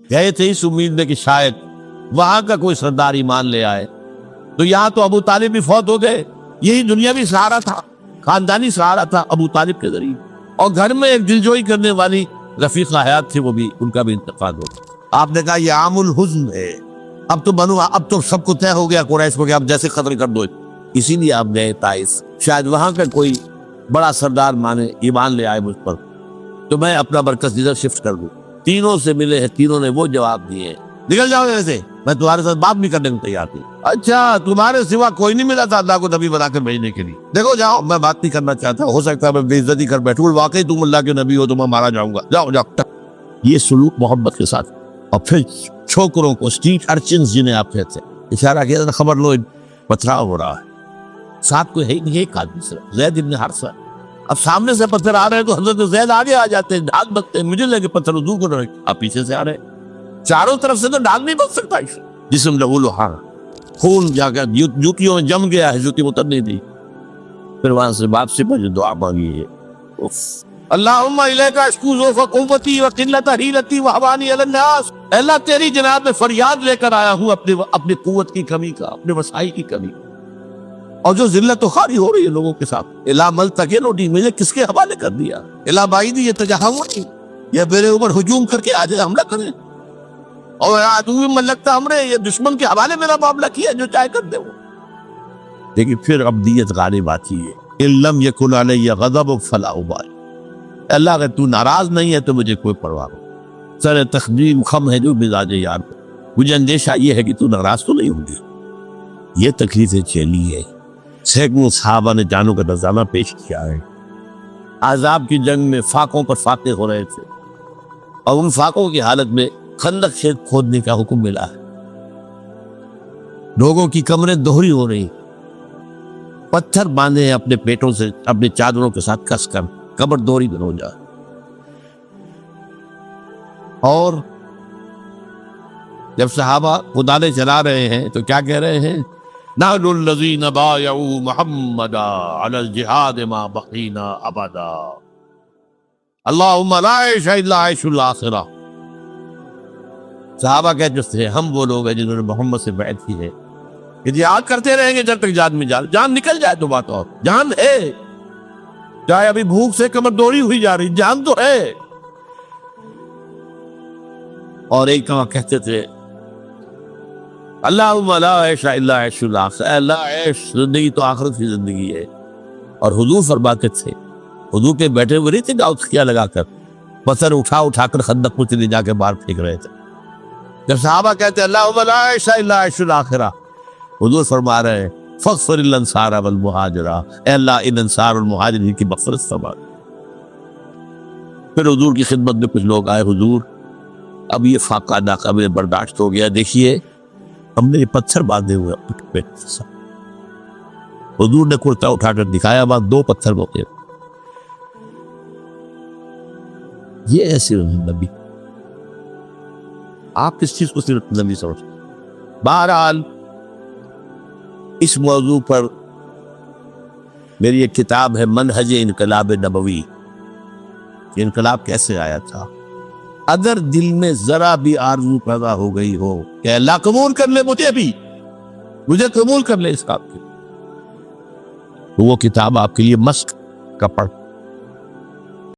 گئے تھے اس امید میں کہ شاید وہاں کا کوئی سردار ایمان لے آئے، تو یہاں تو ابو طالب بھی فوت ہو گئے، یہی دنیاوی سہارا تھا، خاندانی سہارا تھا ابو طالب کے ذریعے، اور گھر میں ایک دلجوئی کرنے والی رفیقہ حیات تھی، وہ بھی ان کا بھی انتقال ہو گیا۔ آپ نے کہا یہ عام الحزن ہے، اب تو سب کو طے ہو گیا قریش کو کہ اب جیسے قتل کر دو، اسی لیے آپ گئے طائف، شاید وہاں کا کوئی بڑا سردار مانے ایمان لے آئے مجھ پر تو میں اپنا مرکز ادھر شفٹ کر دوں۔ تینوں سے ملے ہیں، تینوں نے وہ جواب دیے، نکل جاؤ یہاں سے، میں تمہارے ساتھ بات بھی کرنے کو تیار تھی۔ اچھا تمہارے سوا کوئی نہیں ملا تھا اللہ کو نبی بنا کر بھیجنے کے لیے؟ دیکھو جاؤ، میں بات نہیں کرنا چاہتا، ہو سکتا ہے میں بے عزتی کر بیٹھوں، واقعی تم اللہ کے نبی ہو تو میں مارا جاؤں گا، جاؤ جاؤ۔ یہ سلوک محبت کے ساتھ، اور پھر چھوکروں کو، اسٹریٹ ارچنز جنہیں آپ کہتے ہیں، اشارہ کیا تھا، خبر لو پتھراؤ ہو رہا ہے، ساتھ کوئی ہے ہی نہیں، ایک آدمی صرف زید ابن حارثہ۔ اب سامنے سے پتھر آ رہے ہیں تو حضرت زید آگے آ جاتے ہیں، ڈھاک بکتے ہیں، مجھے لگے پتھر وضو کر رہے ہیں، آپ پیچھے سے آ رہے ہیں، چاروں طرف سے تو ڈھاک نہیں بک سکتا، جسم لہو لہان، خون جا کر جوتیوں میں جم گیا ہے، جوتی اتر نہیں دی۔ پھر وہاں سے واپسی پر جو دعا مانگی ہے، اللہم الیک اشکو ضعف قوتی وقلت حیلتی وہوانی علی الناس، اللہ تیری جناب میں فریاد لے کر آیا ہوں اپنی قوت کی کمی کا، اپنے وسائل کی کمی، اور جو ذلت و خواری ہو رہی ہے لوگوں کے ساتھ، الا ملتقینوٹی، مجھے کس کے حوالے کر دیا، الا بعیدی یہ تجاہمونی، یہ میرے اوپر ہجوم کر کے آج حملہ کریں، اور عدو من لگتا ہمرے، یہ دشمن کے حوالے میرا معاملہ کیا، جو چاہے کر دے وہ۔ لیکن پھر ابدیت غالب آتی ہے، ان لم یکن علی غضب فلا ابالی، اللہ اگر تو ناراض نہیں ہے تو مجھے کوئی پرواہ نہیں، سر تقدیم خم ہے جو مزاج یار، مجھے اندیشہ یہ ہے کہ تو ناراض تو نہیں ہوگی۔ یہ تکلیفیں چلی ہے، سینکڑوں صحابہ نے جانوں کا نذرانہ پیش کیا ہے، عذاب کی جنگ میں فاقوں پر فاقے ہو رہے تھے، اور ان فاقوں کی حالت میں خندق کھید کھودنے کا حکم ملا ہے، لوگوں کی کمریں دوہری ہو رہی، پتھر باندھے ہیں اپنے پیٹوں سے، اپنے چادروں کے ساتھ کس کر، قبر دوہری ہو جا، اور جب صحابہ کدالیں چلا رہے ہیں تو کیا کہہ رہے ہیں؟ نحن الذین بایعوا محمدا علی الجہاد ما بقینا ابدا، اللہم لا عیش الا عیش الاخرہ۔ صحابہ کہتے تھے ہم وہ لوگ ہیں جنہوں نے محمد سے بیعت کی ہے کہ جہاد کرتے رہیں گے جب تک جان میں جان نکل جائے تو بات، اور جان ہے، چاہے ابھی بھوک سے کمر دوڑی ہوئی جا رہی، جان تو ہے۔ اور ایک کہاں کہتے تھے اللہم لا عیش الا عیش الاخرہ، اے اللہ عیش زندگی تو آخرت کی زندگی ہے۔ اور حضور فرماتے تھے، حضور کے بیٹھے ہوئے نہیں تھے گاؤں کیا لگا کر، پتھر اٹھا کر خندق میں چلے جا کے باہر پھینک رہے تھے، جب صحابہ کہتے اللہم لا عیش الا عیش الاخرہ، حضور فرما رہے ہیں فاغفر الانصار والمہاجرہ، اے اللہ ان انصار اور مہاجرین کی مغفرت فرما۔ پھر حضور کی خدمت میں کچھ لوگ آئے، حضور اب یہ فاقہ ناقابل برداشت ہو گیا، دیکھیے ہم نے یہ پتھر باندھے ہوئے اپنے پیٹ کے ساتھ۔ حضور نے کرتا اٹھا کر دکھایا، وہاں 2 پتھر ہوتے، یہ ایسے نبی، آپ کس چیز کو صرف نبی سمجھتے؟ بہرحال اس موضوع پر میری ایک کتاب ہے منہج انقلاب نبوی، کہ انقلاب کیسے آیا تھا۔ اگر دل میں ذرا بھی آرزو پیدا ہو گئی ہو کہ اللہ قبول کر لے مجھے قبول کر لے اس کام کے، تو وہ کتاب آپ کے لیے مشق کا پڑھ